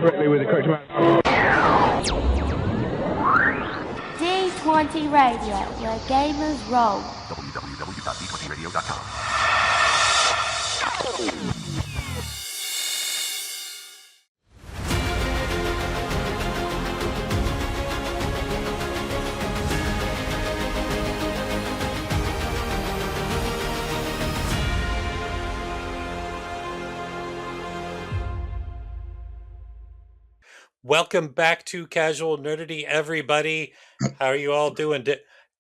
correctly with the correct amount. D20 Radio, where gamers roll. www.d20radio.com. Welcome back to Casual Nerdity, everybody. How are you all doing?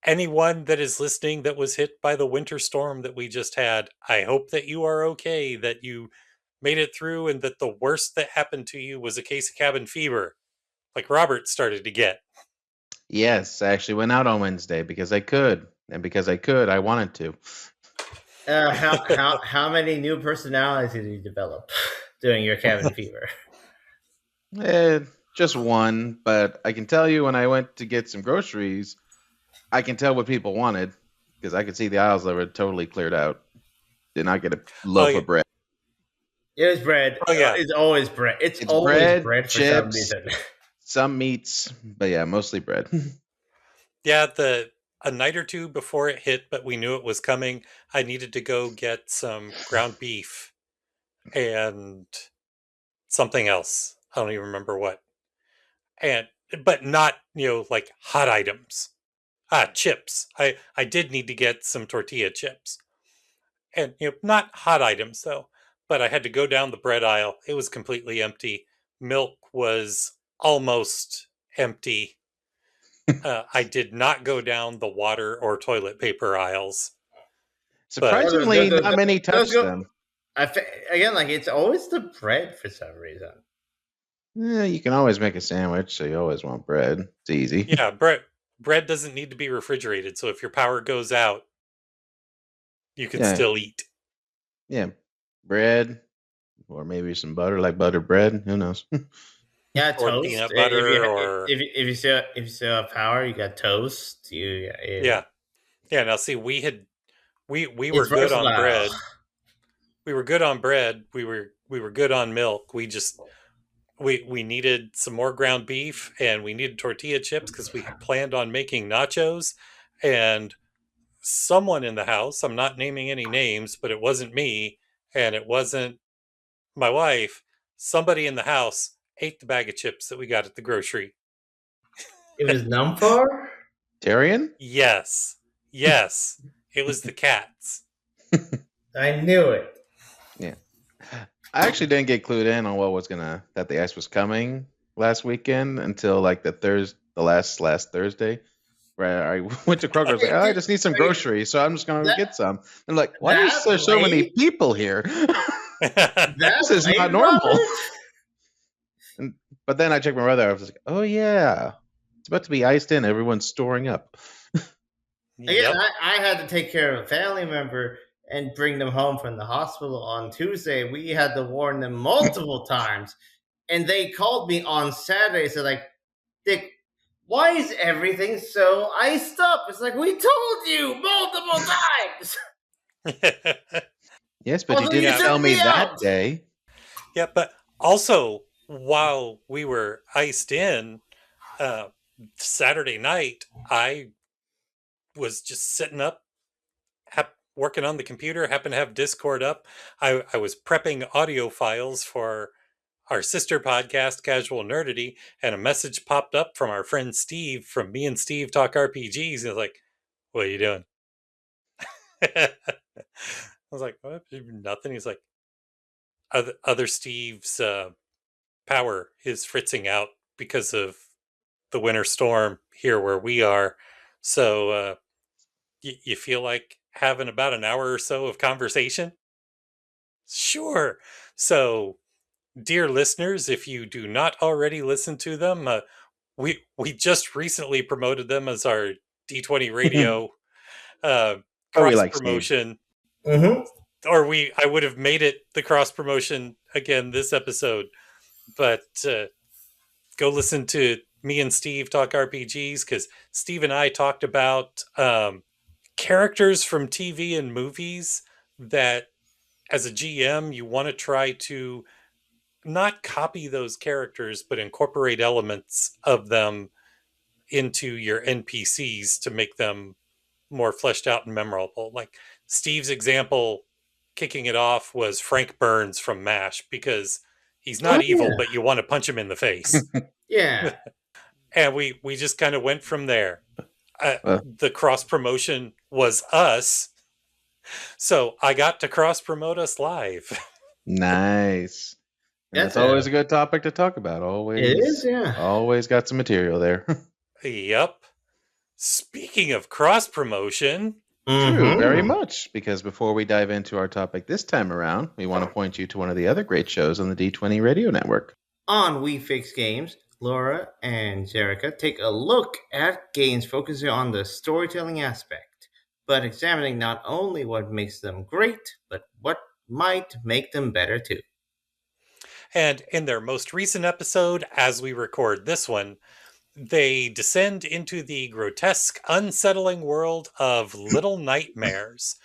Anyone that is listening that was hit by the winter storm that we just had, I hope that you are okay, that you made it through, and that the worst that happened to you was a case of cabin fever, like Robert started to get. Yes, I actually went out on Wednesday because I could, and because I could, I wanted to. How many new personalities did you develop during your cabin fever? Just one, but I can tell you when I went to get some groceries, I can tell what people wanted because I could see the aisles that were totally cleared out. Did not get a loaf of bread. It was bread. Oh, yeah. It's always bread. It's always bread for some reason. Some meats, but yeah, mostly bread. Yeah, a night or two before it hit, but we knew it was coming, I needed to go get some ground beef and something else. I don't even remember what. But not, like hot items. Chips. I did need to get some tortilla chips. And, not hot items though. But I had to go down the bread aisle. It was completely empty. Milk was almost empty. I did not go down the water or toilet paper aisles. Surprisingly, not many touched them. Again, like it's always the bread for some reason. Yeah, you can always make a sandwich, so you always want bread. It's easy. Yeah, bread doesn't need to be refrigerated, so if your power goes out, you can still eat. Yeah, bread, or maybe some butter, like buttered bread. Who knows? Yeah, or toast. Peanut butter, if you still have power, you got toast. Yeah. Now see, we were good on bread. We were good on bread. We were good on milk. We needed some more ground beef, and we needed tortilla chips because we had planned on making nachos. And someone in the house, I'm not naming any names, but it wasn't me, and it wasn't my wife. Somebody in the house ate the bag of chips that we got at the grocery. It was Numpar? Tyrion? Yes. It was the cats. I knew it. Yeah. I actually didn't get clued in on that the ice was coming last weekend until like the last Thursday, where I went to Kroger's like, I just need some groceries, so I'm just gonna get some. I'm like, why is there so many people here? This is not normal. But then I checked my weather. I was like, oh yeah, it's about to be iced in. Everyone's storing up. Again, I had to take care of a family member and bring them home from the hospital on Tuesday. We had to warn them multiple times. And they called me on Saturday. So like, Dick, why is everything so iced up? It's like, we told you multiple times. Yes, but you didn't tell me that day. Yeah, but also, while we were iced in, Saturday night, I was just sitting up, working on the computer, happened to have Discord up. I was prepping audio files for our sister podcast, Casual Nerdity, and a message popped up from our friend Steve from Me and Steve Talk RPGs. He was like, what are you doing? I was like, what? Nothing. He's like, other Steve's power is fritzing out because of the winter storm here where we are. So you feel like having about an hour or so of conversation? Sure. So, dear listeners, if you do not already listen to them, we just recently promoted them as our D20 Radio cross promotion. Mm-hmm. Or I would have made it the cross promotion again this episode, but go listen to Me and Steve Talk RPGs, because Steve and I talked about characters from TV and movies that, as a GM, you want to try to not copy those characters, but incorporate elements of them into your NPCs to make them more fleshed out and memorable. Like Steve's example, kicking it off, was Frank Burns from MASH, because he's not Oh evil, yeah, but you want to punch him in the face. yeah. And we just kind of went from there. Well, The cross promotion was us, so I got to cross promote us live. nice. And That's that's always a good topic to talk about. It is, yeah. Always got some material there. Yep. Speaking of cross promotion, True, very Mm-hmm. much. Because before we dive into our topic this time around, we want to point you to one of the other great shows on the D20 Radio Network. On We Fix Games, Laura and Jerica take a look at games focusing on the storytelling aspect, but examining not only what makes them great, but what might make them better too. and in their most recent episode, as we record this one, they descend into the grotesque, unsettling world of Little Nightmares,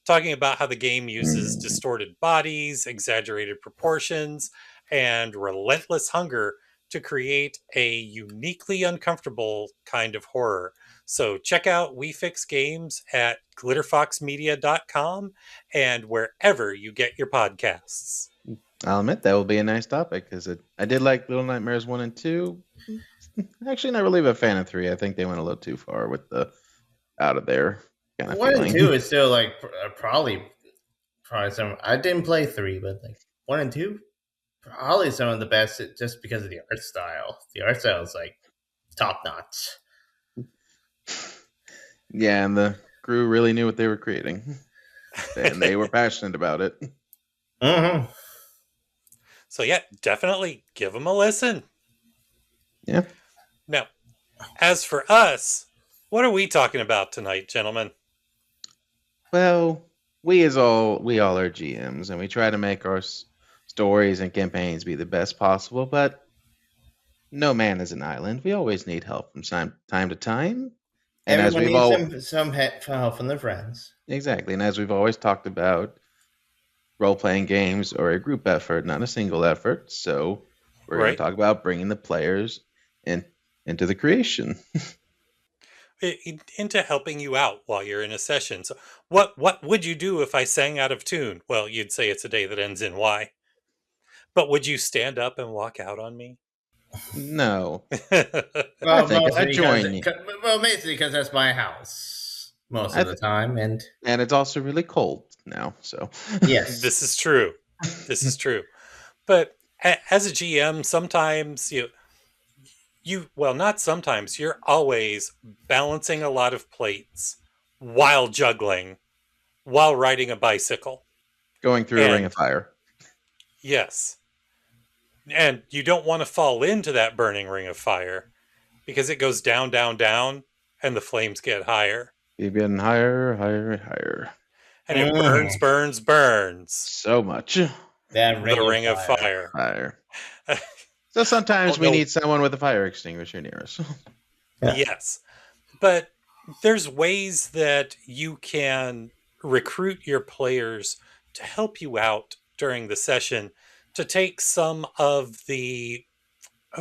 talking about how the game uses distorted bodies, exaggerated proportions, and relentless hunger to create a uniquely uncomfortable kind of horror. So check out We Fix Games at glitterfoxmedia.com and wherever you get your podcasts. I'll admit that will be a nice topic because I did like Little Nightmares 1 and 2. Actually, not really a fan of 3. I think they went a little too far with the out of there kind of One feeling. and two is still like probably some. I didn't play 3, but like 1 and 2, probably some of the best just because of the art style. The art style is like top notch. Yeah, and the crew really knew what they were creating. And they were passionate about it. Mm-hmm. So yeah, definitely give them a listen. Yeah. Now, as for us, what are we talking about tonight, gentlemen? Well, we all are GMs, and we try to make our stories and campaigns be the best possible. But no man is an island. We always need help from time to time. And Everyone as we've needs some help from their friends. exactly, and as we've always talked about, role playing games are a group effort, not a single effort. So we're going Right. to talk about bringing the players into the creation. Into helping you out while you're in a session. So what would you do if I sang out of tune? Well, you'd say it's a day that ends in Y. But would you stand up and walk out on me? No, Well, I think mostly I'd join you. basically because that's my house most of the time, and And it's also really cold now, so yes, This is true. This is true. But as a GM, sometimes not sometimes, you're always balancing a lot of plates while juggling, while riding a bicycle. going through a ring And- of fire. Yes. And you don't want to fall into that burning ring of fire because it goes down, down, down, and the flames get higher. Keep getting higher, higher, and higher. And it burns, burns, burns. So much that The ring of fire. fire. So sometimes Oh, we no. need someone with a fire extinguisher near us. Yeah. Yes. But there's ways that you can recruit your players to help you out during the session to take some of the,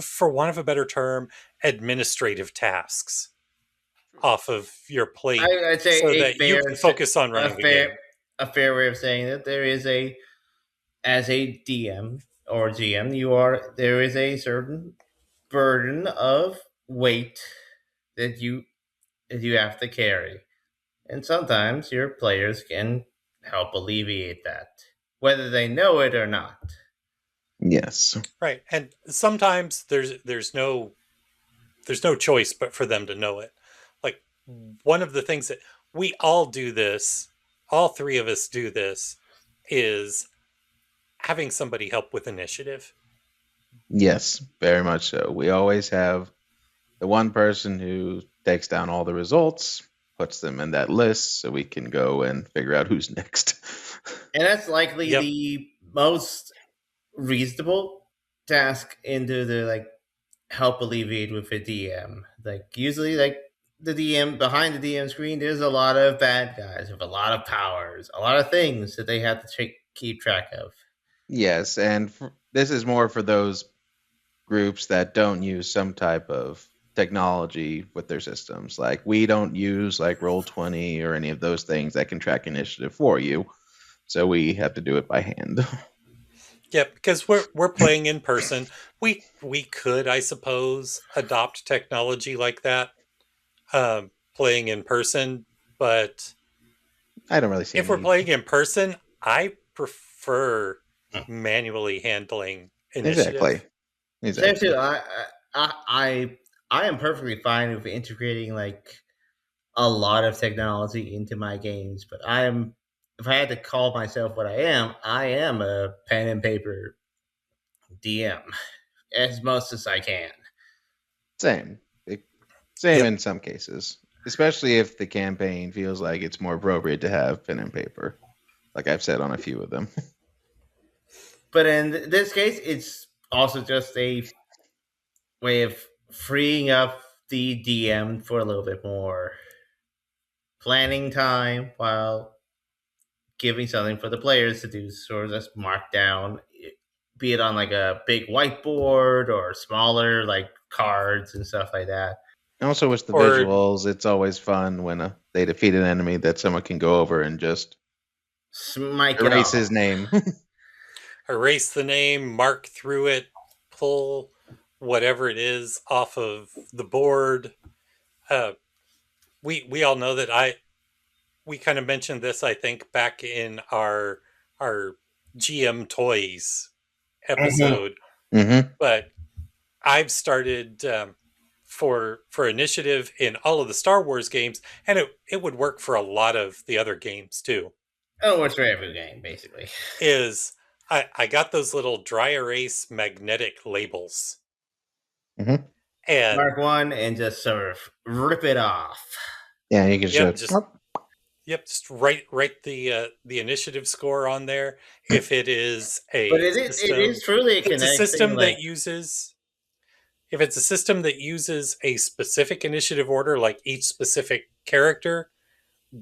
for want of a better term, administrative tasks off of your plate I'd say so a that you fair- can focus on running the game. a fair way of saying that there is as a DM or GM, there is a certain burden of weight that you have to carry, and sometimes your players can help alleviate that, whether they know it or not. Yes. Right. And sometimes there's no choice but for them to know it. Like one of the things that we all do this, all three of us do this, is having somebody help with initiative. Yes, very much so. We always have the one person who takes down all the results, puts them in that list so we can go and figure out who's next. And that's likely Yep. the most reasonable task into the help alleviate with a DM. Usually the DM behind the DM screen, there's a lot of bad guys with a lot of powers, a lot of things that they have to keep track of. Yes, and this is more for those groups that don't use some type of technology with their systems. Like we don't use like Roll20 or any of those things that can track initiative for you. So we have to do it by hand. Yeah, because we're playing in person. We could, I suppose, adopt technology like that, playing in person. But I don't really see a if we're need. playing in person, I prefer manually handling Exactly. initiative. Same too. Exactly. I am perfectly fine with integrating like a lot of technology into my games, but I am, if I had to call myself what I am a pen and paper DM as most as I can. Same. Same Yep. in some cases, especially if the campaign feels like it's more appropriate to have pen and paper, like I've said on a few of them. But in this case, it's also just a way of freeing up the DM for a little bit more planning time while giving something for the players to do, sort of just mark down, be it on like a big whiteboard or smaller like cards and stuff like that. Also, with the Or visuals, it's always fun when they defeat an enemy that someone can go over and just Smike it erase off. his name. erase the name, mark through it, pull whatever it is off of the board. Uh, we all know that we kind of mentioned this, I think, back in our GM Toys Mhm. episode, Mm-hmm. but I've started for initiative in all of the Star Wars games, and it would work for a lot of the other games too. Oh, it's for every game, basically. Is I got those little dry erase magnetic labels, Mm-hmm. and Mark one and just sort of rip it off. Yeah, you can yep, just just yep, just write the initiative score on there. If it is But a it is system, truly a if it's a connecting, system like, that uses if it's a system that uses a specific initiative order, like each specific character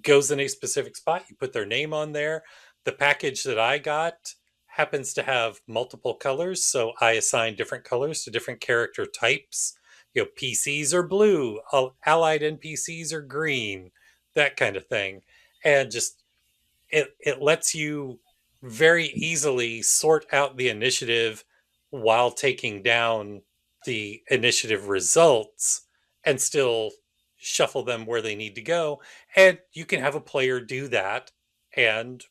goes in a specific spot, you put their name on there. The package that I got happens to have multiple colors, so I assign different colors to different character types. You know, PCs are blue, allied NPCs are green, that kind of thing. And just it lets you very easily sort out the initiative while taking down the initiative results and still shuffle them where they need to go, and you can have a player do that and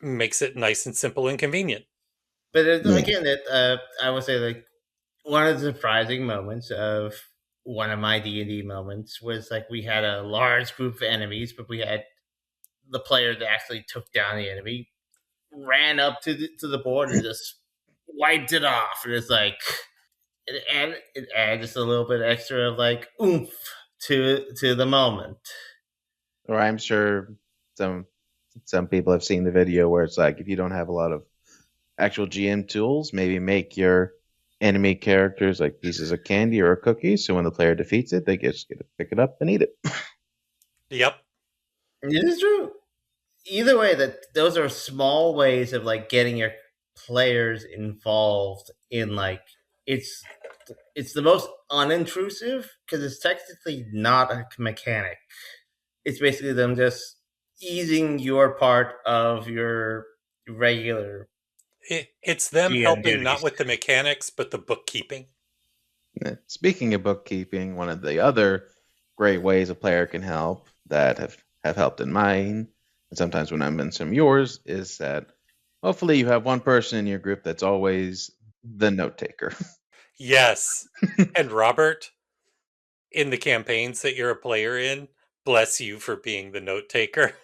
makes it nice and simple and convenient. but yeah. again, I would say like one of the surprising moments of one of my D&D moments was like we had a large group of enemies, but we had the player that actually took down the enemy ran up to the board and just wiped it off, and it's like it added just a little bit extra of like oomph to the moment. Or I'm sure some some people have seen the video where it's like if you don't have a lot of actual GM tools, maybe make your enemy characters like pieces of candy or a cookie, so when the player defeats it, they just get to pick it up and eat it. Yep. It is true. Either way, that those are small ways of like getting your players involved in like it's it's the most unintrusive because it's technically not a mechanic. It's basically them just easing your part of your regular It's them GM helping not duties. with the mechanics but the bookkeeping. Speaking of bookkeeping, one of the other great ways a player can help that have helped in mine, and sometimes when I'm in some of yours, is that hopefully you have one person in your group that's always the note taker. Yes. And Robert, in the campaigns that you're a player in, bless you for being the note taker.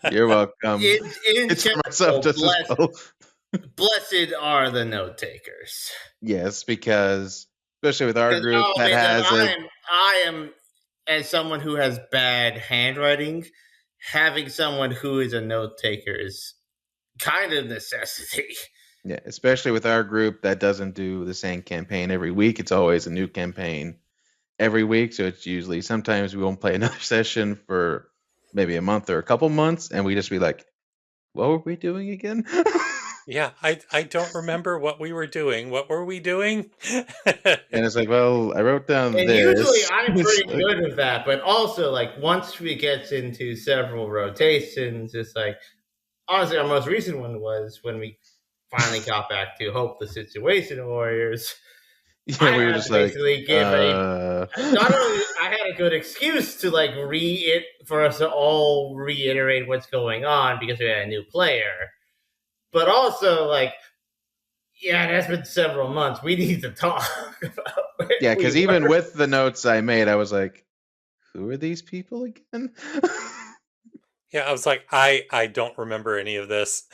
You're welcome. In It's for myself general, just as well. blessed are the note takers. Yes, because especially with our Because group I'll that admit that has a I am as someone who has bad handwriting, having someone who is a note taker is kind of necessity. yeah, especially with our group that doesn't do the same campaign every week. It's always a new campaign every week. So it's usually sometimes we won't play another session for maybe a month or a couple months, and we just be like, "What were we doing again?" Yeah, I don't remember what we were doing. What were we doing? And it's like, well, I wrote down And usually this. I'm It's pretty like, good with that, but also like once we get into several rotations, it's like honestly our most recent one was when we finally got back to Hope the Situation Warriors. yeah, I we were had just to like, basically give a not only I had a good excuse to like for us to all reiterate what's going on because we had a new player, but also like yeah, that's been several months. We need to talk about where yeah, we because even were. with the notes I made, I was like, who are these people again? Yeah, I was like, I don't remember any of this.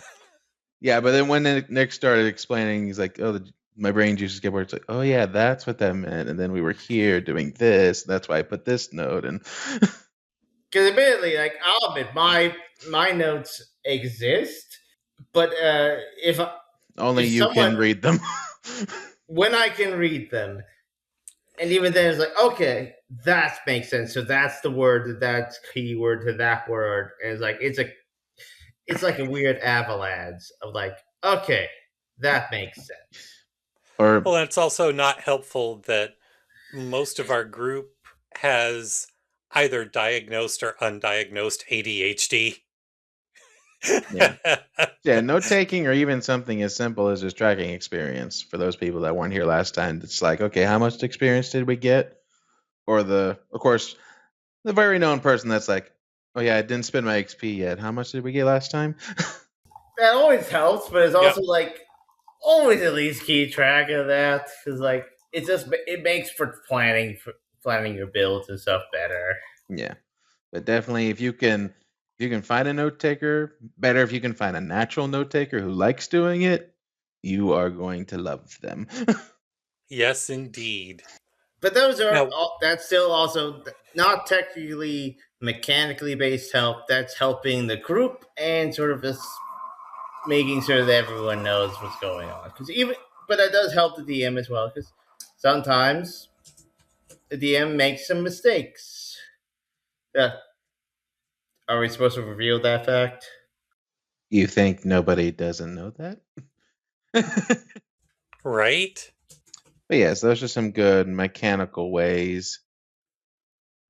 Yeah, but then when Nick started explaining, he's like, "Oh, my brain juices get where it's like, oh yeah, that's what that meant." And then we were here doing this. That's why I put this note. And Because admittedly, like I'll admit, my notes exist, but only if you someone can read them. when I can read them, and even then it's like okay, that makes sense. So that's the word, that's keyword to that word, and it's like a weird avalanche of like okay, that makes sense. Or Well, and it's also not helpful that most of our group has either diagnosed or undiagnosed ADHD. yeah, yeah, note taking, or even something as simple as just tracking experience. For those people that weren't here last time, it's like, okay, how much experience did we get? Or of course, the very known person that's like, oh yeah, I didn't spend my XP yet. How much did we get last time? That always helps, but it's Yep. also like always at least keep track of that because like it makes for planning your builds and stuff better. Yeah, but definitely if you can find a note taker, better if you can find a natural note taker who likes doing it, you are going to love them. Yes, indeed. But those are Now, that's still also not technically mechanically based help. That's helping the group and sort of just making sure that everyone knows what's going on. But that does help the DM as well because sometimes the DM makes some mistakes. Yeah, are we supposed to reveal that fact? You think nobody doesn't know that? But right? yes, those are some good mechanical ways.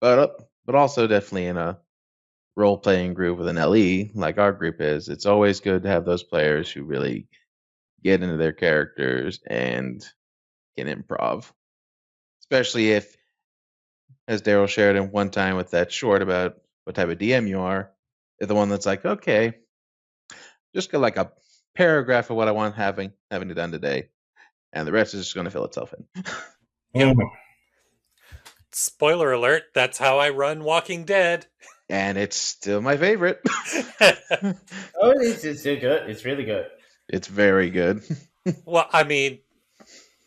But also definitely in a role playing group with an LE like our group is, it's always good to have those players who really get into their characters and can improv. Especially if, as Daryl shared in one time with that short about what type of DM you are, they're the one that's like, okay, just get like a paragraph of what I want having it done today, and the rest is just going to fill itself in. Yep. Spoiler alert, that's how I run Walking Dead. And it's still my favorite. Oh, it's still good. It's really good. It's very good. Well, I mean,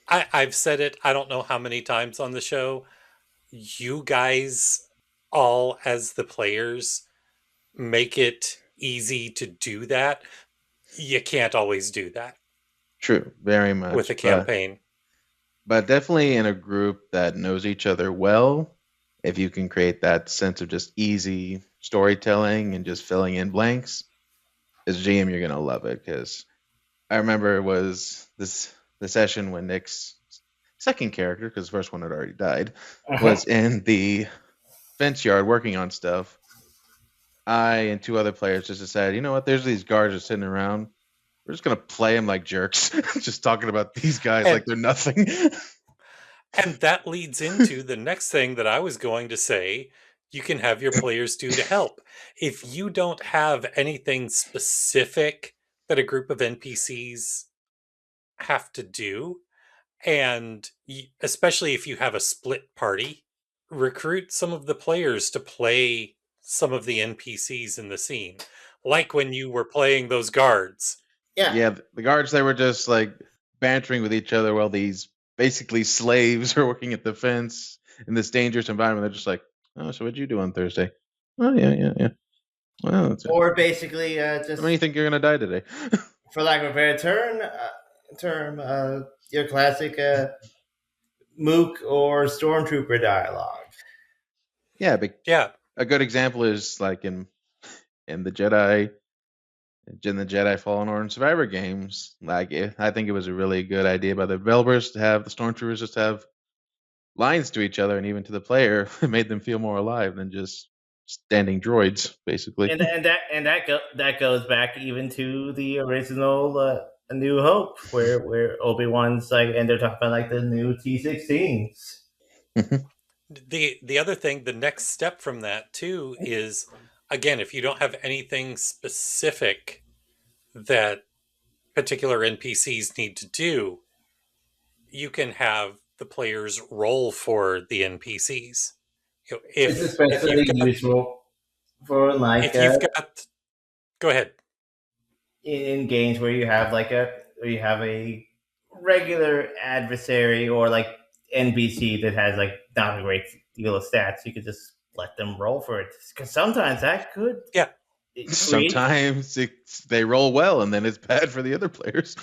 I've said it, I don't know how many times on the show. You guys, all as the players, make it easy to do that. You can't always do that True, very with a much. campaign. But definitely in a group that knows each other well, if you can create that sense of just easy storytelling and just filling in blanks, as GM, you're gonna love it. Because I remember it was the session when Nick's second character, because the first one had already died, was in the fence yard working on stuff. I and two other players just decided, you know what? There's these guards just sitting around. We're just gonna play them like jerks, just talking about these guys And like they're nothing. and that leads into the next thing that I was going to say. You can have your players do to help. If you don't have anything specific that a group of NPCs have to do, and especially if you have a split party, recruit some of the players to play some of the NPCs in the scene, like when you were playing those guards. Yeah. Yeah, the guards, they were just like bantering with each other while these basically slaves are working at the fence in this dangerous environment. They're just like, oh, so what'd you do on Thursday? Oh, yeah, yeah, yeah. Well, that's it. Or basically, How just many think you're gonna die today? for lack of a better your classic Mook or Stormtrooper dialogue. Yeah, but Yeah. a good example is like in the Jedi in the Jedi Fallen Order and Survivor games. I think it was a really good idea by the developers to have the stormtroopers just have lines to each other and even to the player. It made them feel more alive than just standing droids, basically. That goes back even to the original A New Hope, where Obi-Wan's like, and they're talking about like the new T-16s. The other thing, the next step from that too is, again, if you don't have anything specific that particular NPCs need to do, you can have the players roll for the NPCs. It's especially useful for like if you've got. Go ahead. In games where you have a regular adversary or like NPC that has like not a great deal of stats, you could just let them roll for it, because sometimes that could sometimes they roll well and then it's bad for the other players.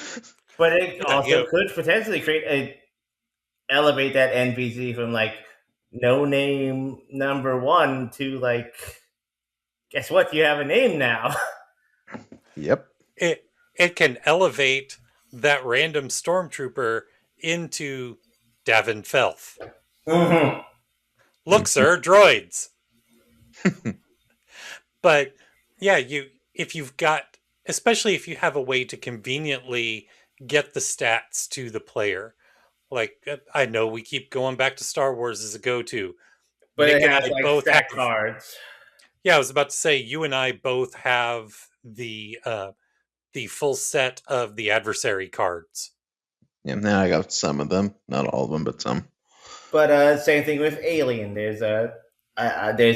But it also could potentially elevate that NPC from like no name number one to like, guess what? You have a name now. Yep. It can elevate that random stormtrooper into Davin Felth. Mm-hmm. Look, sir, droids. But yeah, if you've got, especially if you have a way to conveniently get the stats to the player. Like, I know we keep going back to Star Wars as a go-to. But Nick it has and I like both have cards. Yeah, I was about to say, you and I both have the full set of the adversary cards. Yeah, now I got some of them, not all of them, but some. But same thing with Alien. There's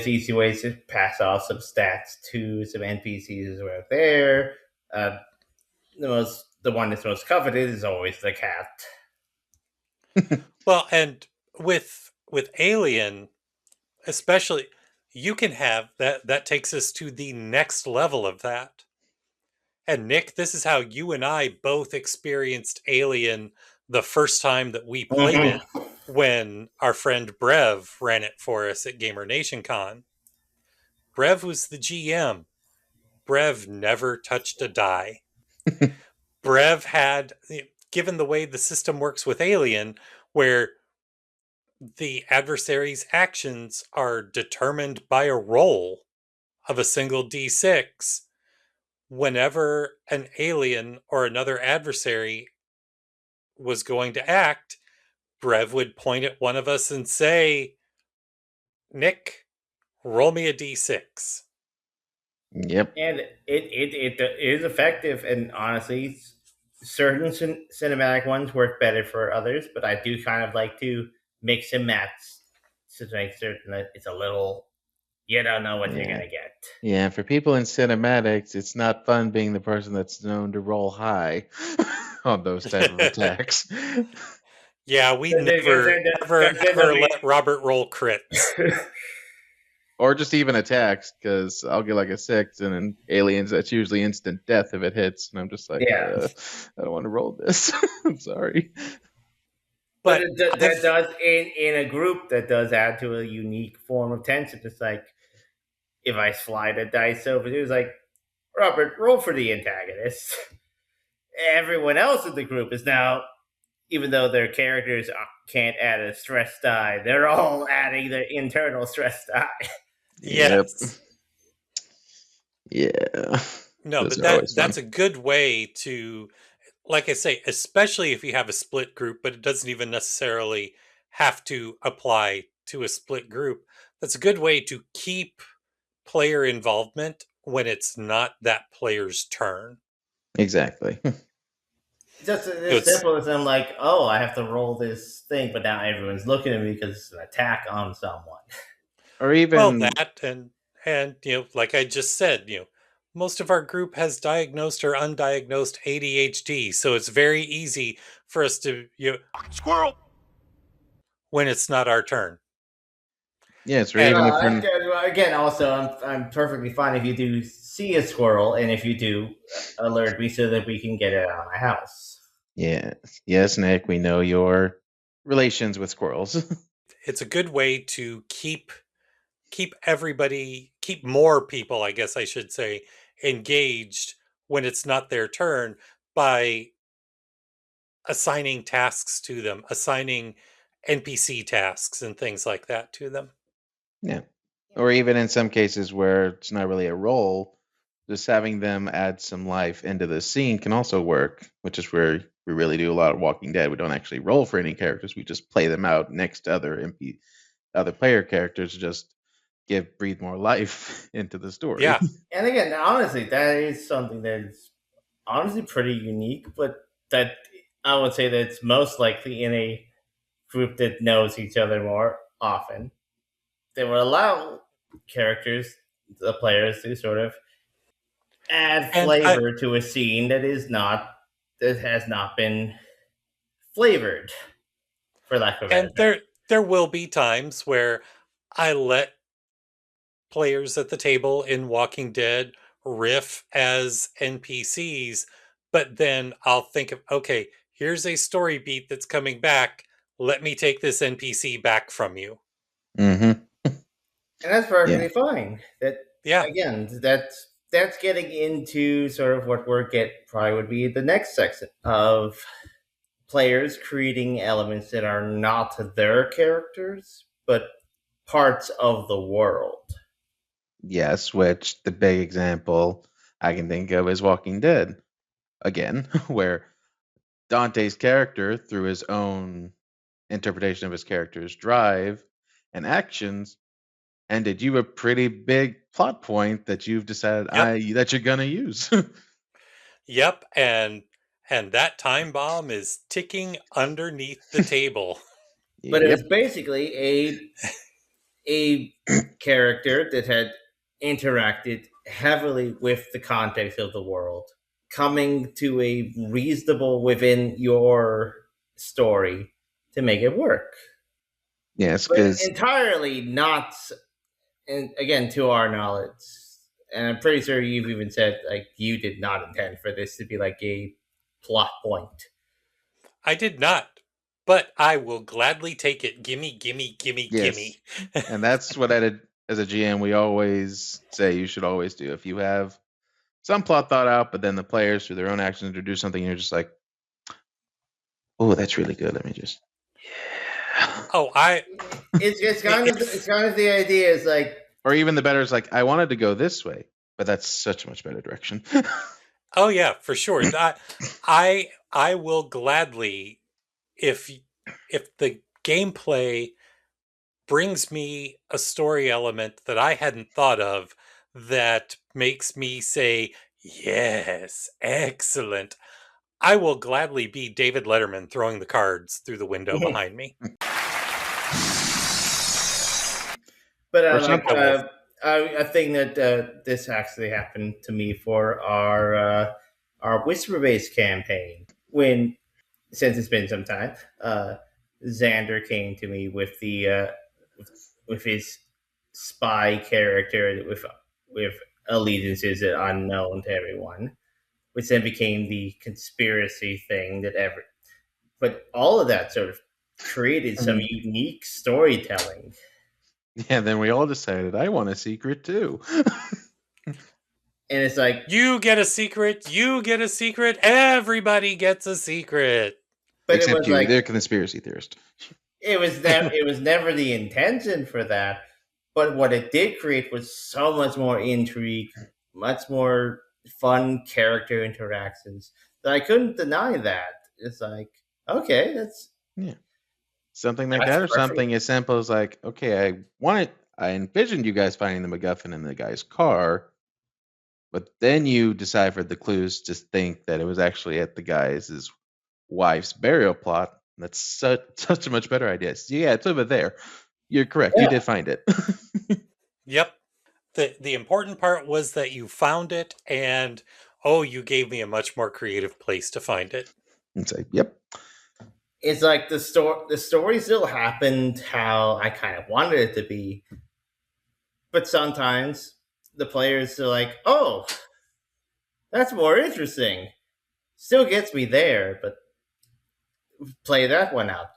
easy ways to pass off some stats to some NPCs as well. There, the one that's most coveted is always the cat. Well, and with Alien, especially, you can have that takes us to the next level of that. And Nick, this is how you and I both experienced Alien the first time that we played it, when our friend Brev ran it for us at Gamer Nation Con. Brev was the GM. Brev never touched a die. Brev had, given the way the system works with Alien, where the adversary's actions are determined by a roll of a single D6, whenever an alien or another adversary was going to act, Brev would point at one of us and say, Nick, roll me a D6. Yep. And it is effective, and honestly, certain cinematic ones work better for others, but I do kind of like to mix and match to make certain that it's a little, you don't know what you're going to get. Yeah, for people in cinematics, it's not fun being the person that's known to roll high on those type of attacks. Yeah, we never let Robert roll crits. Or just even attacks, because I'll get like a 6, and in Aliens, that's usually instant death if it hits. And I'm just like, I don't want to roll this. I'm sorry. But that does, in a group, that does add to a unique form of tension. It's like, if I slide a dice over, it's like, Robert, roll for the antagonist. Everyone else in the group is now, even though their characters can't add a stress die, they're all adding their internal stress die. Yes. Yep. Yeah. No, but that's a good way to, like I say, especially if you have a split group, but it doesn't even necessarily have to apply to a split group. That's a good way to keep player involvement when it's not that player's turn. Exactly. Just as simple as I'm like, oh, I have to roll this thing, but now everyone's looking at me because it's an attack on someone. Or even that, and like I just said, most of our group has diagnosed or undiagnosed ADHD, so it's very easy for us to squirrel when it's not our turn. Yes, or even again, also, I'm perfectly fine if you do see a squirrel, and if you do, alert me so that we can get it out of my house. Yes, Nick, we know your relations with squirrels. It's a good way to keep more people, I guess I should say, engaged when it's not their turn by assigning tasks to them, assigning NPC tasks and things like that to them. Yeah. Or even in some cases where it's not really a role, just having them add some life into the scene can also work, which is where we really do a lot of Walking Dead. We don't actually roll for any characters. We just play them out next to other player characters, just breathe more life into the story. Yeah. And again, honestly, that is something that is honestly pretty unique, but that I would say that it's most likely in a group that knows each other more often. They would allow characters, the players, to sort of add And flavor to a scene that has not been flavored, for lack of a and better term. there will be times where I let players at the table in Walking Dead riff as NPCs, but then I'll think of, okay, here's a story beat that's coming back. Let me take this NPC back from you. Mm-hmm. And that's perfectly fine. That Yeah. again, that's getting into sort of what probably would be the next section of players creating elements that are not their characters, but parts of the world. Yes, which the big example I can think of is Walking Dead. Again, where Dante's character, through his own interpretation of his character's drive and actions, handed you a pretty big plot point that you've decided that you're gonna use. Yep, and that time bomb is ticking underneath the table. But it was basically a character that had interacted heavily with the context of the world, coming to a reasonable within your story to make it work. Yes, But because entirely not, and again, to our knowledge, and I'm pretty sure you've even said like you did not intend for this to be like a plot point. I did not, but I will gladly take it. Gimme, gimme, gimme, yes, gimme. and that's what as a GM we always say you should always do. If you have some plot thought out, but then the players through their own actions to do something, you're just like, oh, that's really good. Let me just. Oh, it's kind of the idea is like, or even the better is like, I wanted to go this way, but that's such a much better direction. oh yeah, for sure. I will gladly, if the gameplay brings me a story element that I hadn't thought of that makes me say, yes, excellent, I will gladly be David Letterman throwing the cards through the window behind me. But I think that this actually happened to me for our Whisper Base campaign when, since it's been some time, Xander came to me with the with his spy character with allegiances that are unknown to everyone, which then became the conspiracy thing that ever. But all of that sort of created some unique storytelling. Yeah, then we all decided I want a secret too. And it's like, you get a secret, everybody gets a secret. But except it was you, like, they're a conspiracy theorist. It was never the intention for that. But what it did create was so much more intrigue, much more fun character interactions that I couldn't deny that. It's like, okay, that's something like that, or perfect. something as simple as like, okay, I envisioned you guys finding the MacGuffin in the guy's car, but then you deciphered the clues to think that it was actually at the guy's wife's burial plot. That's such a much better idea. So yeah, it's over there. You're correct. You did find it. Yep. The important part was that you found it, and you gave me a much more creative place to find it. It's like, yep. It's like the story still happened how I kind of wanted it to be, but sometimes the players are like, "Oh, that's more interesting." Still gets me there, but play that one out.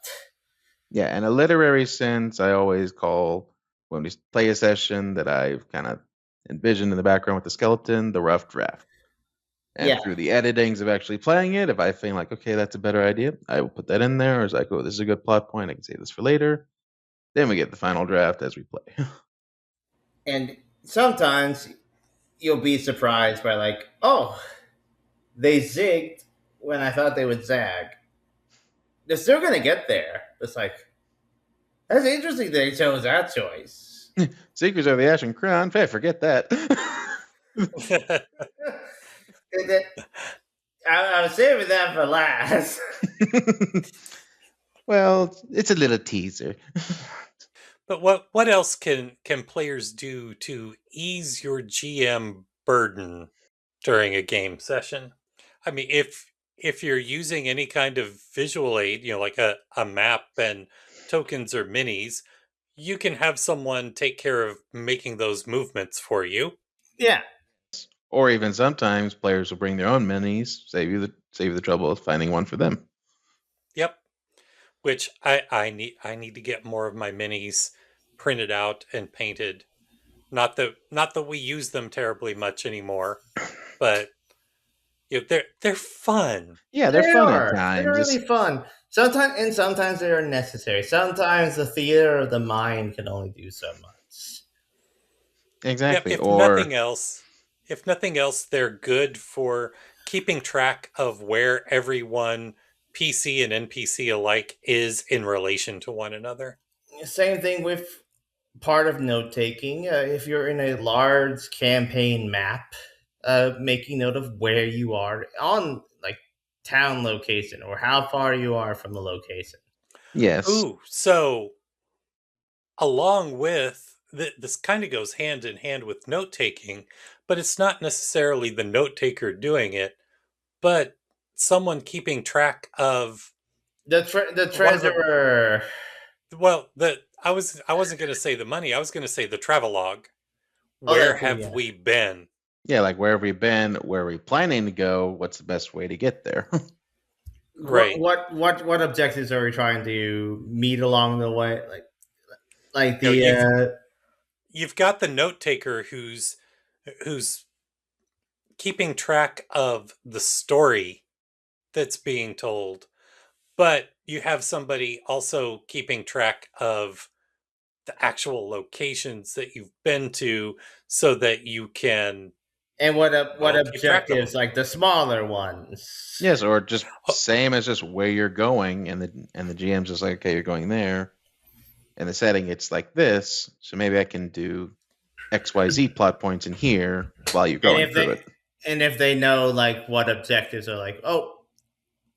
Yeah, in a literary sense, I always call when we play a session that I've kind of envisioned in the background with the skeleton the rough draft. And through the editings of actually playing it, if I feel like, okay, that's a better idea, I will put that in there. Or it's like, oh, this is a good plot point. I can save this for later. Then we get the final draft as we play. And sometimes you'll be surprised by like, oh, they zigged when I thought they would zag. They're still gonna get there. It's like that's interesting they chose that choice. Seekers of the Ashen Crown. Hey, forget that. I was saving that for last. Well, it's a little teaser. But what else can players do to ease your GM burden during a game session? I mean, if you're using any kind of visual aid, like a map and tokens or minis, you can have someone take care of making those movements for you. Yeah. Or even sometimes players will bring their own minis, save you the trouble of finding one for them. Yep. Which I need to get more of my minis printed out and painted. Not that we use them terribly much anymore, but they're fun. Yeah, they're fun at times. They're really fun. Sometimes they are necessary. Sometimes the theater of the mind can only do so much. Exactly. Yep, if nothing else, they're good for keeping track of where everyone, PC and NPC alike, is in relation to one another. Same thing with part of note taking. If you're in a large campaign map, making note of where you are on like town location or how far you are from the location. Yes. Ooh, so along with this kind of goes hand in hand with note taking, but it's not necessarily the note taker doing it, but someone keeping track of the treasurer. I wasn't going to say the money. I was going to say the travelogue. Where have we been? Yeah, like where have we been? Where are we planning to go? What's the best way to get there? Right. What objectives are we trying to meet along the way? Like the you've got the note taker who's keeping track of the story that's being told, but you have somebody also keeping track of the actual locations that you've been to so that you can what objectives, like the smaller ones. Yes, or just same as just where you're going, and the GM's just like, okay, you're going there. And the setting, it's like this, so maybe I can do XYZ plot points in here while you're going through it. And if they know like what objectives are like, oh,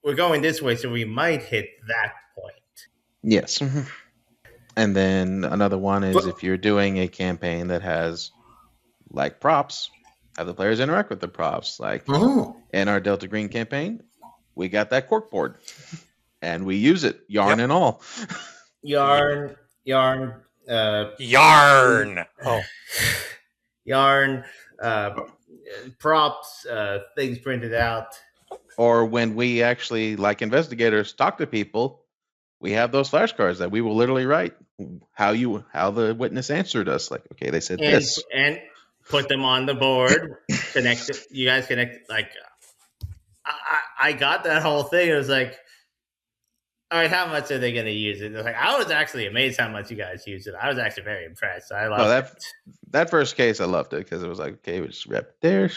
we're going this way, so we might hit that point. Yes. And then another one is if you're doing a campaign that has like props, have the players interact with the props. Like in our Delta Green campaign, we got that cork board and we use it, yarn and all. Yarn. Yarn, props, things printed out. Or when we actually, like investigators, talk to people, we have those flashcards that we will literally write how the witness answered us. Like, okay, they said this. And put them on the board. Connect it. You guys connect. Like, I got that whole thing. It was like, all right, how much are they going to use it? Like, I was actually amazed how much you guys used it. I was actually very impressed. I loved it. That first case, I loved it because it was like, okay, we just wrap there.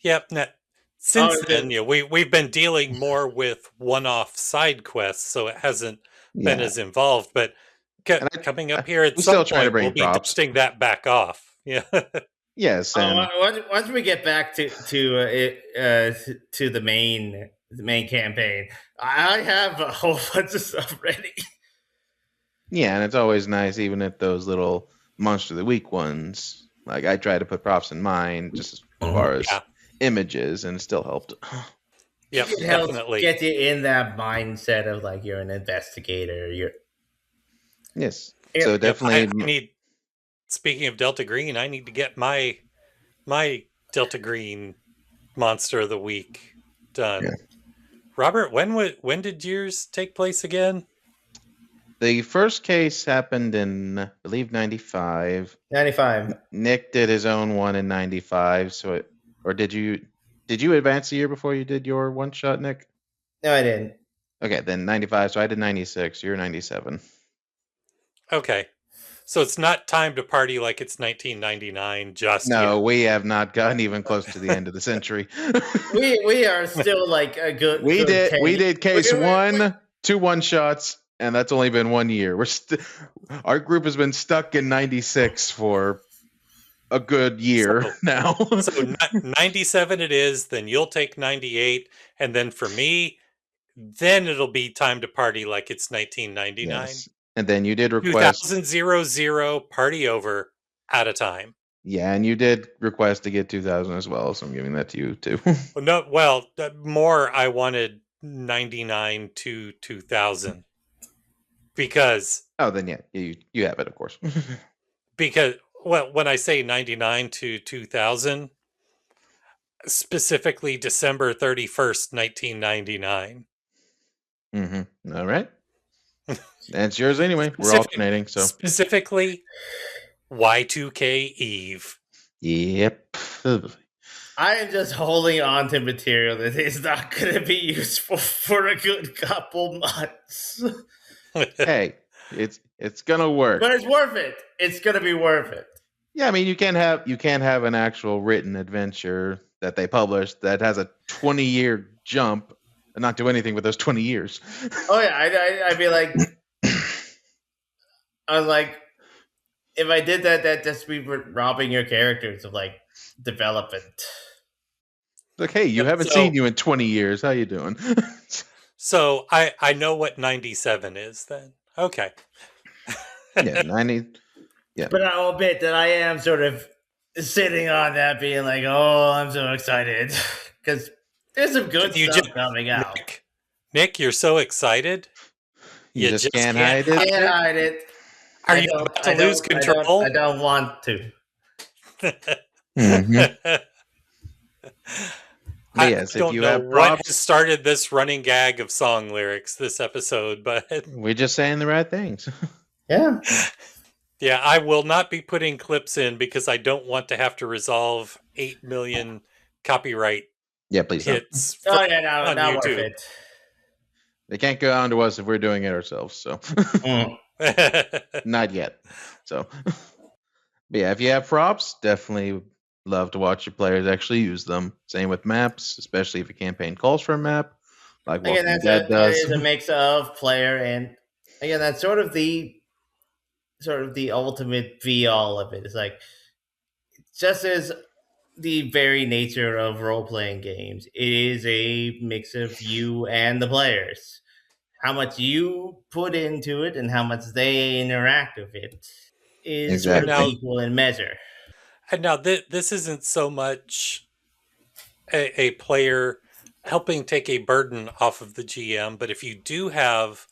Yep. Since then, we've been dealing more with one-off side quests, so it hasn't been as involved. But coming up here at some point, we'll be dusting that back off. Yeah. Yes. Once we get back to the main campaign, I have a whole bunch of stuff ready. Yeah, and it's always nice, even at those little Monster of the Week ones. Like, I try to put props in mine just as far as images, and it still helped. Yeah, definitely. Get you in that mindset of like you're an investigator. Yes. So definitely. Speaking of Delta Green, I need to get my Delta Green Monster of the Week done. Yeah. Robert, when did yours take place again? The first case happened in, I believe, 95. 95. Nick did his own one in 95. Or did you advance a year before you did your one shot, Nick? No, I didn't. Okay, then 95. So I did 96. You're 97. Okay. So it's not time to party like it's 1999 just No, yet. we have not gotten even close to the end of the century. We are still like a good. We good did case one, 2 1-shots, and that's only been 1 year. Our group has been stuck in 96 for a good year now. So 97 it is, then you'll take 98, and then for me, then it'll be time to party like it's 1999. Yes. And then you did request 2000 party over at a time. Yeah, and you did request to get 2000 as well, so I'm giving that to you too. More I wanted 99 to 2000 because then yeah, you have it, of course. because when I say 99 to 2000, specifically December 31st, 1999. Mm-hmm. All right. That's yours anyway. We're alternating, so specifically Y2K Eve. Yep. I am just holding on to material that is not going to be useful for a good couple months. Hey, it's gonna work, but it's worth it. It's going to be worth it. Yeah, I mean you can't have an actual written adventure that they publish that has a 20-year jump and not do anything with those 20 years. Oh yeah, I'd be like, I was like, if I did that, that'd just be robbing your characters of like development. Like, hey, you haven't seen you in 20 years. How you doing? So I know what 97 is then. Okay. Yeah, 90. Yeah. But I'll admit that I am sort of sitting on that, being like, "Oh, I'm so excited," because there's some good stuff coming out. Nick, you're so excited. You just can't hide it. Can't hide it. Are you about to lose control? I don't want to. Mm-hmm. I don't know what has started this running gag of song lyrics this episode, but we're just saying the right things. Yeah. Yeah, I will not be putting clips in because I don't want to have to resolve 8 million copyright hits. Oh yeah, not worth it. They can't go on to us if we're doing it ourselves, so not yet. So, but yeah, if you have props, definitely love to watch your players actually use them. Same with maps, especially if a campaign calls for a map, like Walking Dead does. That is a mix of player and again, that's sort of the ultimate be all of it. It's like just as the very nature of role playing games, it is a mix of you and the players. How much you put into it and how much they interact with it is sort of equal in measure. And now this isn't so much a player helping take a burden off of the GM, but if you do have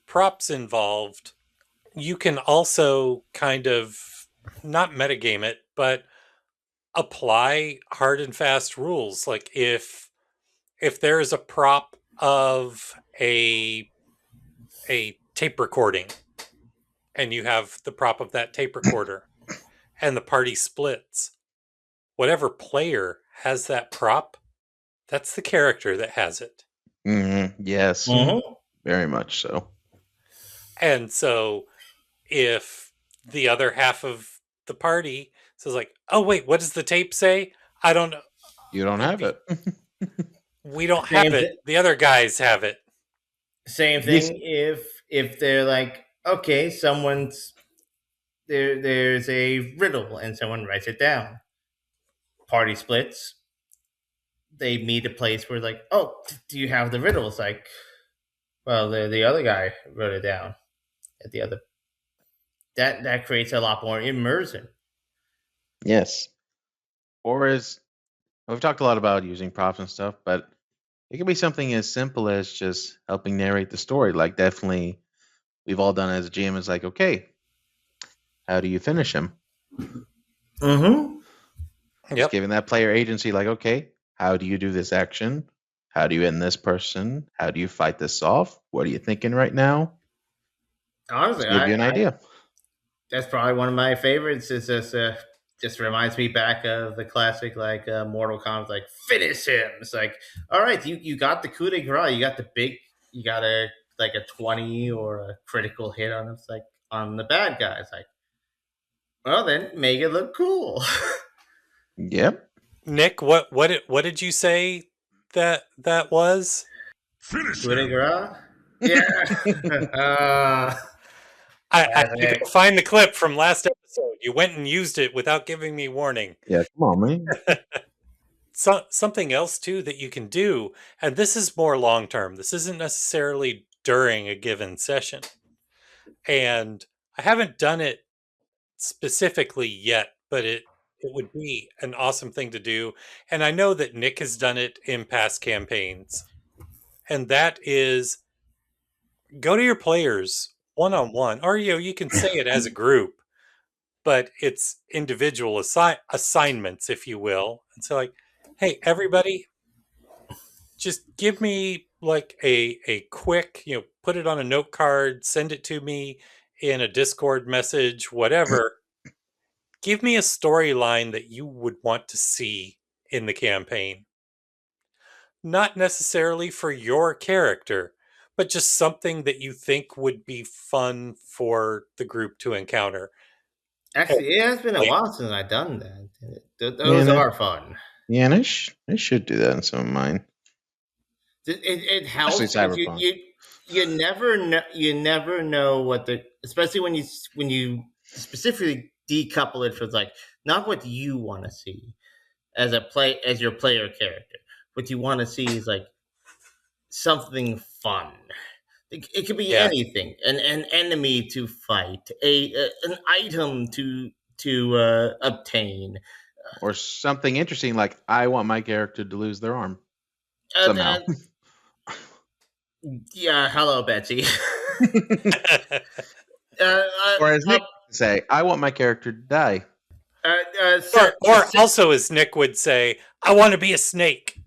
props involved, you can also kind of not metagame it, but apply hard and fast rules. Like if there is a prop of a tape recording and you have the prop of that tape recorder and the party splits, whatever player has that prop, that's the character that has it. Mm-hmm. Yes, very much so. And so if the other half of the party says like, oh wait, what does the tape say? I don't know. You don't have it. We don't have it. The other guys have it. Same thing if they're like, okay, there's a riddle and someone writes it down. Party splits. They meet a place where like, oh, do you have the riddle? It's like, well, the other guy wrote it down at the other. That creates a lot more immersion. Yes. Or we've talked a lot about using props and stuff, but it can be something as simple as just helping narrate the story. Like definitely we've all done it as a GM. It's like, okay, how do you finish him? Mm-hmm. Just giving that player agency, like, okay, how do you do this action? How do you end this person? How do you fight this off? What are you thinking right now? Honestly, Give you an idea. that's probably one of my favorites. Is just reminds me back of the classic like Mortal Kombat, like finish him. It's like, all right, you got the coup de grace, you got the big, you got a like a 20 or a critical hit on him. It's like on the bad guy. It's like, well, then make it look cool. Yep. Nick, what did you say that was? Finish Coup de him. grace. Yeah. I need to Classic. go find the clip from last episode. You went and used it without giving me warning. Yeah, come on, man. Something else too that you can do, and this is more long term. This isn't necessarily during a given session. And I haven't done it specifically yet, but it would be an awesome thing to do. And I know that Nick has done it in past campaigns. And that is go to your players one on one, or you can say it as a group, but it's individual assignments, if you will. And so, like, hey, everybody, just give me like a quick, put it on a note card, send it to me in a Discord message, whatever. Give me a storyline that you would want to see in the campaign. Not necessarily for your character, but just something that you think would be fun for the group to encounter. Actually, it has been a Like, while since I've done that. Those Yeah, are fun. Yeah, and I should do that in some of mine. It Especially helps because Cyberpunk. you never know what the, especially when you specifically decouple it from like not what you want to see as your player character. What you want to see is like something fun. It could be yeah, anything, an enemy to fight, an item to obtain. Or something interesting like I want my character to lose their arm Uh, somehow. yeah, hello, Betsy. Or as Nick would say, I want my character to die. or also, as Nick would say, I want to be a snake.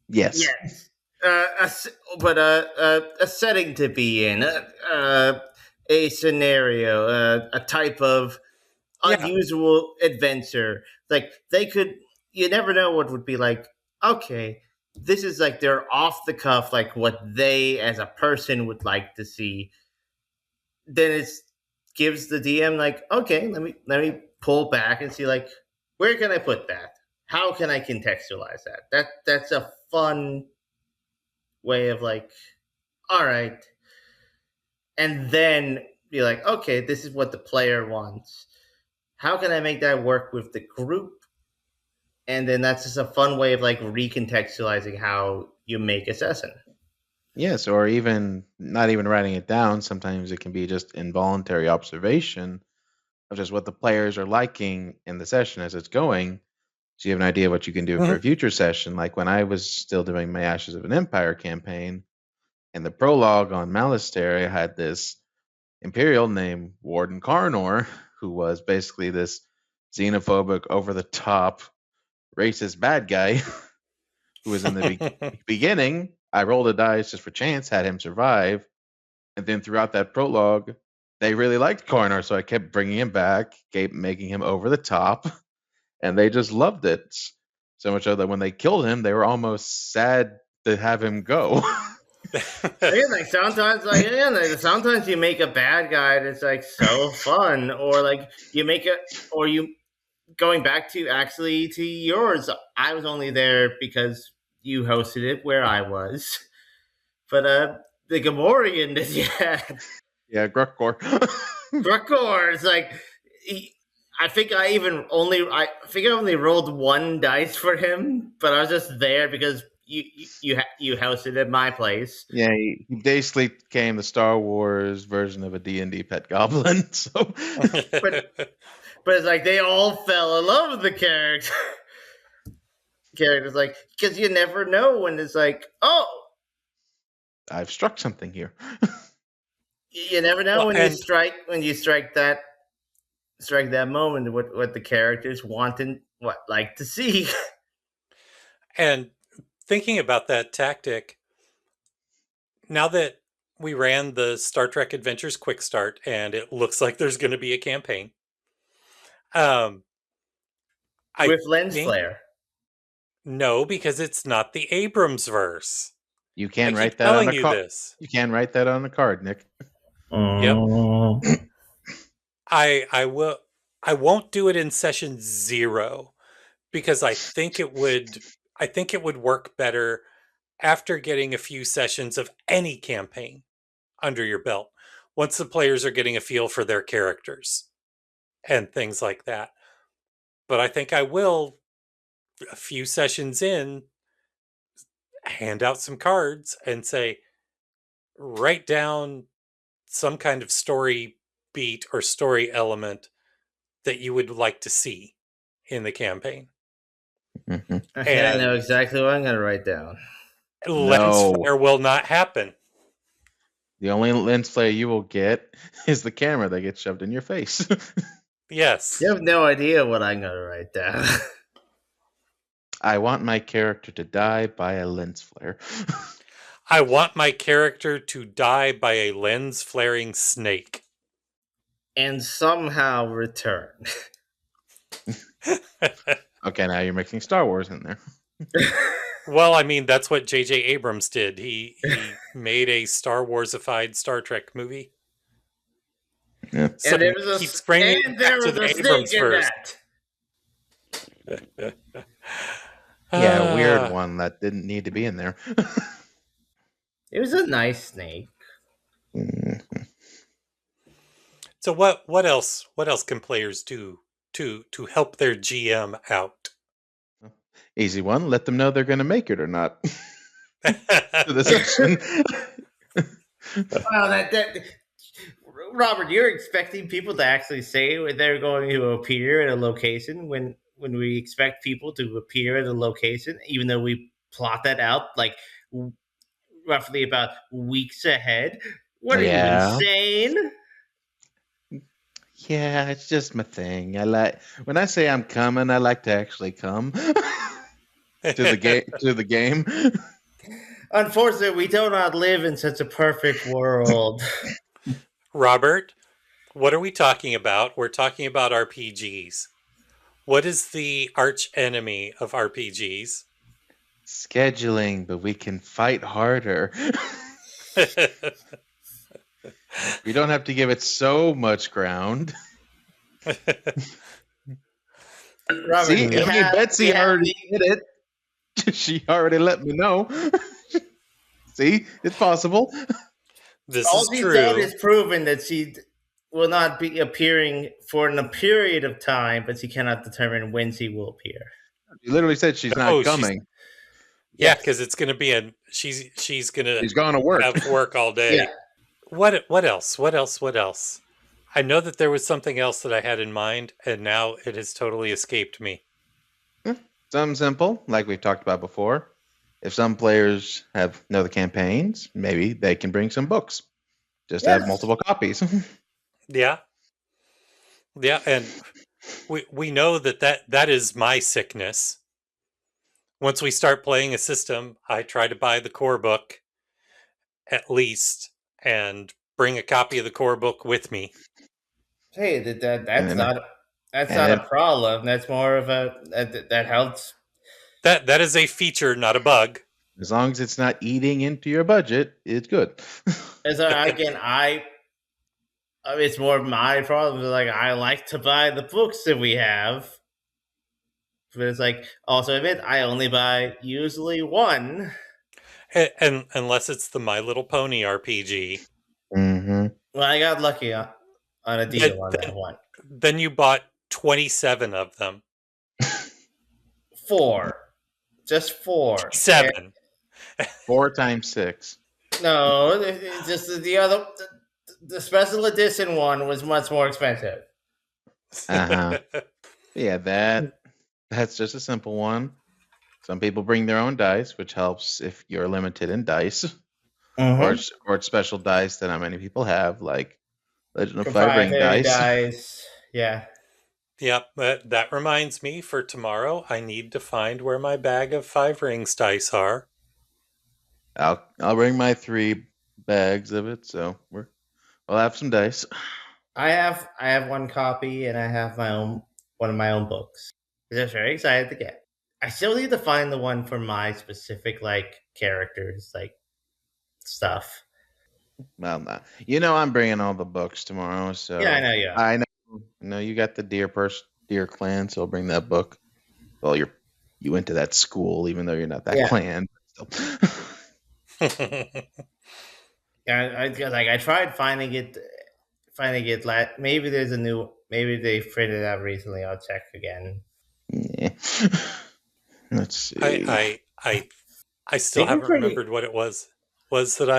Yes. yes, a setting to be in, a scenario, a type of Yeah. unusual adventure. Like you never know what would be like. Okay, this is like they're off the cuff, like what they as a person would like to see. Then it gives the DM like, okay, let me pull back and see like where can I put that? How can I contextualize that? That's a fun way of like, all right, and then be like, okay, this is what the player wants. How can I make that work with the group? And then that's just a fun way of like recontextualizing how you make a session. Yes, or even not even writing it down. Sometimes it can be just involuntary observation of just what the players are liking in the session as it's going. So you have an idea what you can do for a future session. Like when I was still doing my Ashes of an Empire campaign, and the prologue on Malastare, I had this Imperial named Warden Carnor, who was basically this xenophobic, over the top, racist bad guy who was in the beginning. I rolled a dice just for chance, had him survive. And then throughout that prologue, they really liked Carnor, so I kept bringing him back, kept making him over the top, and they just loved it. So much so that when they killed him, they were almost sad to have him go. Like sometimes you make a bad guy that's like so fun, or like you going back to actually to yours. I was only there because you hosted it where I was, but the Gamorrean that you had, Yeah, Gruckor. Drakor, is like I think I only rolled one dice for him, but I was just there because you hosted at my place. Yeah, he basically became the Star Wars version of a D&D pet goblin. So, but it's like they all fell in love with the characters, like because you never know when it's like, oh, I've struck something here. you never know when you strike that moment what the characters want and what like to see. And thinking about that tactic, now that we ran the Star Trek Adventures Quick Start, and it looks like there's going to be a campaign. I With lens think flare. no, because it's not the Abrams verse. You I can keep write that on telling a you card. this. You can write that on a card, Nick. Yep. I will. I won't do it in session 0 because I think it would work better after getting a few sessions of any campaign under your belt. Once the players are getting a feel for their characters and things like that. But I think I will, a few sessions in, hand out some cards and say, write down some kind of story beat or story element that you would like to see in the campaign. Mm-hmm. Okay, I know exactly what I'm going to write down. Lens flare will not happen. The only lens flare you will get is the camera that gets shoved in your face. Yes. You have no idea what I'm going to write down. I want my character to die by a lens flare. I want my character to die by a lens flaring snake. And somehow return. Okay, now you're mixing Star Wars in there. Well, I mean, that's what J.J. Abrams did. He made a Star Wars-ified Star Trek movie. Yeah. So and there was a, keeps bringing and there back to was the a Abrams snake in verse. that. Yeah, a weird one that didn't need to be in there. It was a nice snake. So what else can players do to help their GM out? Easy one. Let them know they're going to make it or not. To the session. Wow, that Robert, you're expecting people to actually say they're going to appear at a location when we expect people to appear at a location, even though we plot that out like roughly about weeks ahead. What are you, insane? Yeah, it's just my thing. When I say I'm coming, I like to actually come to the game. Unfortunately, we do not live in such a perfect world. Robert, what are we talking about? We're talking about RPGs. What is the arch enemy of RPGs? Scheduling, but we can fight harder. We don't have to give it so much ground. Robert, see, Betsy already did it. She already let me know. See, it's possible. All she's done is proven that she will not be appearing for a period of time, but she cannot determine when she will appear. She literally said she's not coming. Yeah, because it's going to be she's going to work. Have work all day. Yeah. What else? I know that there was something else that I had in mind, and now it has totally escaped me. Something simple, like we've talked about before. If some players know the campaigns, maybe they can bring some books. Just have multiple copies. Yeah, and we know that is my sickness. Once we start playing a system, I try to buy the core book at least and bring a copy of the core book with me. Hey, that's not a problem. That's more of that helps. That is a feature, not a bug. As long as it's not eating into your budget, it's good. As again, it's more of my problem. Like, I like to buy the books that we have, but it's like, also admit I only buy usually one, and unless it's the My Little Pony RPG. Mm-hmm. Well, I got lucky on a deal on that one. Then you bought 27 of them. 4. Just 4. 7. 4 times 6. No, just the other. The special edition one was much more expensive. Uh-huh. Yeah, that's just a simple one. Some people bring their own dice, which helps if you're limited in dice. Or special dice that not many people have, like Legend of Five Ring dice. Yeah. Yep, that reminds me, for tomorrow, I need to find where my bag of 5 rings dice are. I'll bring my 3 bags of it, so we'll have some dice. I have one copy, and I have one of my own books. I'm just very excited to get. I still need to find the one for my specific characters, stuff. Well, nah. I'm bringing all the books tomorrow, so Yeah, I know you are. I know you got the deer clan, so I'll bring that book. Well, you went to that school, even though you're not that clan. But still. Yeah, I tried finding it. Maybe there's maybe they printed it out recently. I'll check again. Yeah. Let's see. I still haven't remembered what it was. Was that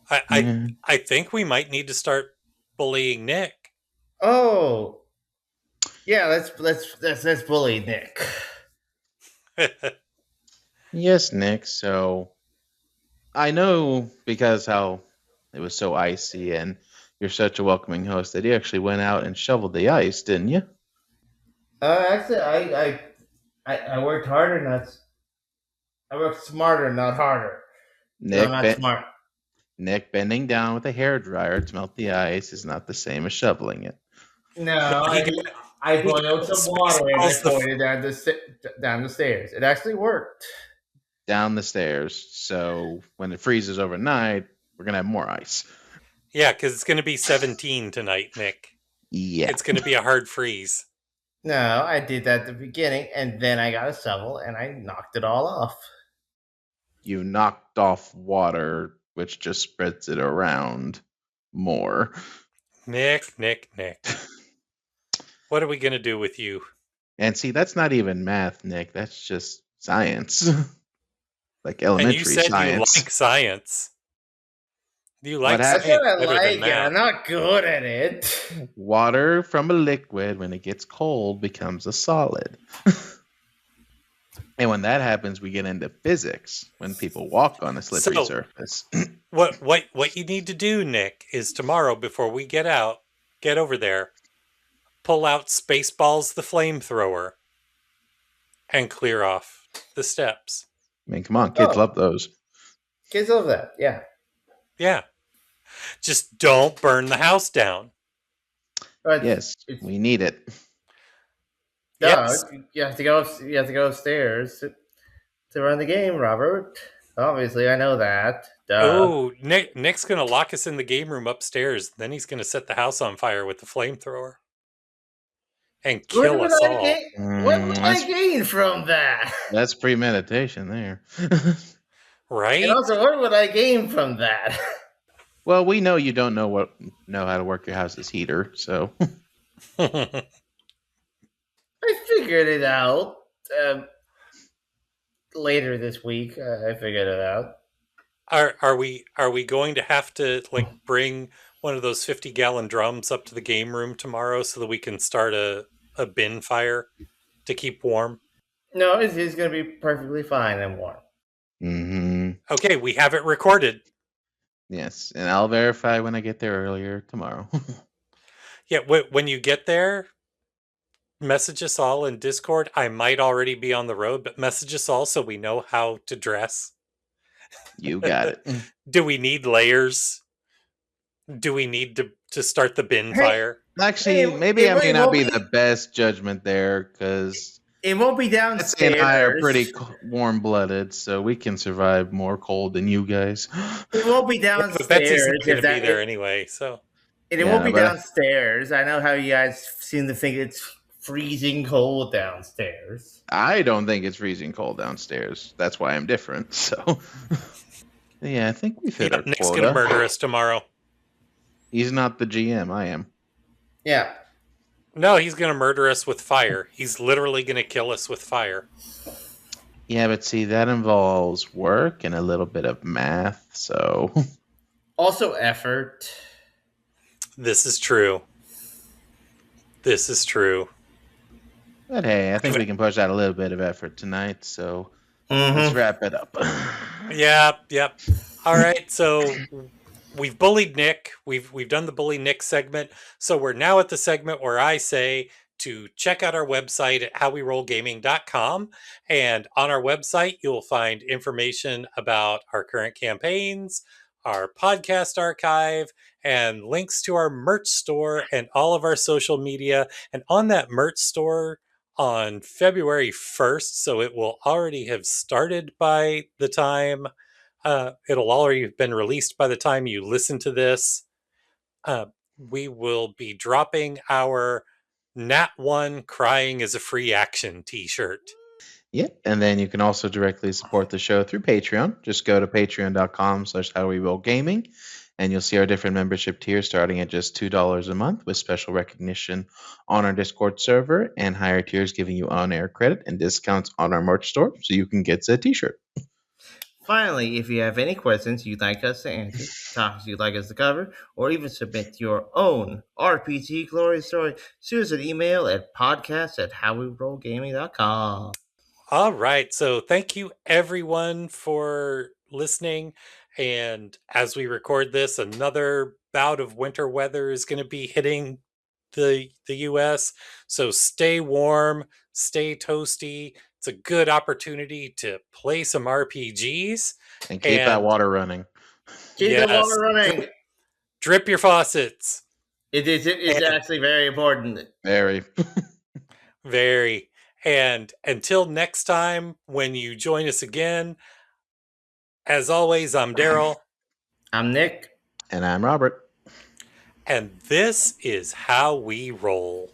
I think we might need to start bullying Nick. Oh, yeah. Let's bully Nick. Yes, Nick. So I know because how it was so icy and you're such a welcoming host that you actually went out and shoveled the ice, didn't you? Actually, I worked harder, I worked smarter, not harder. Nick, I'm not smart. Nick bending down with a hairdryer to melt the ice is not the same as shoveling it. No, I boiled some water and I poured it down the stairs. It actually worked. Down the stairs. So when it freezes overnight, we're going to have more ice. Yeah, because it's going to be 17 tonight, Nick. Yeah. It's going to be a hard freeze. No, I did that at the beginning, and then I got a shovel and I knocked it all off. You knocked off water, which just spreads it around more. Nick. What are we going to do with you? And see, that's not even math, Nick. That's just science. Like elementary science. And you said you like science. You like science better than math. I'm not good at it. Water from a liquid, when it gets cold, becomes a solid. And when that happens, we get into physics when people walk on a slippery surface. What you need to do, Nick, is tomorrow before we get over there, pull out Spaceballs the flamethrower and clear off the steps. I mean, come on, kids love those. Kids love that, yeah. Yeah. Just don't burn the house down. Yes, we need it. No, yes. You have to go upstairs to run the game, Robert. Obviously, I know that. Duh. Oh, Nick's gonna lock us in the game room upstairs. Then he's gonna set the house on fire with the flamethrower and kill us all. What would I gain from that? That's premeditation there. Right? And also, what would I gain from that? Well, we know you don't know how to work your house's heater, so. I figured it out later this week. I figured it out. Are we going to have to bring one of those 50-gallon drums up to the game room tomorrow so that we can start a bin fire to keep warm? No, it's going to be perfectly fine and warm. Mm-hmm. Okay, we have it recorded. Yes, and I'll verify when I get there earlier tomorrow. Yeah, when you get there, message us all in Discord. I might already be on the road, but message us all so we know how to dress. You got it. Do we need layers? Do we need to start the bin fire? Actually, maybe I may not be the best judgment there because it won't be downstairs. Betsy and I are pretty warm-blooded, so we can survive more cold than you guys. It won't be downstairs. But Betsy's not going to be there anyway, so. And it won't be downstairs. I know how you guys seem to think it's freezing cold downstairs. I don't think it's freezing cold downstairs. That's why I'm different. So, yeah, I think we fit our Nick's quota. going to murder us tomorrow. He's not the GM. I am. Yeah. No, he's going to murder us with fire. He's literally going to kill us with fire. Yeah, but see, that involves work and a little bit of math, so. Also effort. This is true. But hey, I think we can push out a little bit of effort tonight, so let's wrap it up. Yep. All right, so we've bullied Nick. We've done the Bully Nick segment. So we're now at the segment where I say to check out our website at howwerollgaming.com. And on our website, you'll find information about our current campaigns, our podcast archive, and links to our merch store and all of our social media. And on that merch store on February 1st, so it will already have started by the time it'll already have been released by the time you listen to this. We will be dropping our Nat 1 Crying is a Free Action t-shirt. Yep. And then you can also directly support the show through Patreon. Just go to patreon.com/howwerollgaming and you'll see our different membership tiers starting at just $2 a month with special recognition on our Discord server and higher tiers giving you on-air credit and discounts on our merch store so you can get a t-shirt. Finally, if you have any questions you'd like us to answer, topics you'd like us to cover, or even submit your own RPG glory story, shoot us an email at podcast@howwerollgaming.com. All right. So thank you everyone for listening. And as we record this, another bout of winter weather is going to be hitting the US. So stay warm, stay toasty. It's a good opportunity to play some RPGs And keep that water running. Keep the water running. Drip your faucets. It's actually very important. Very. Very. And until next time, when you join us again, as always, I'm Daryl. I'm Nick. And I'm Robert. And this is How We Roll.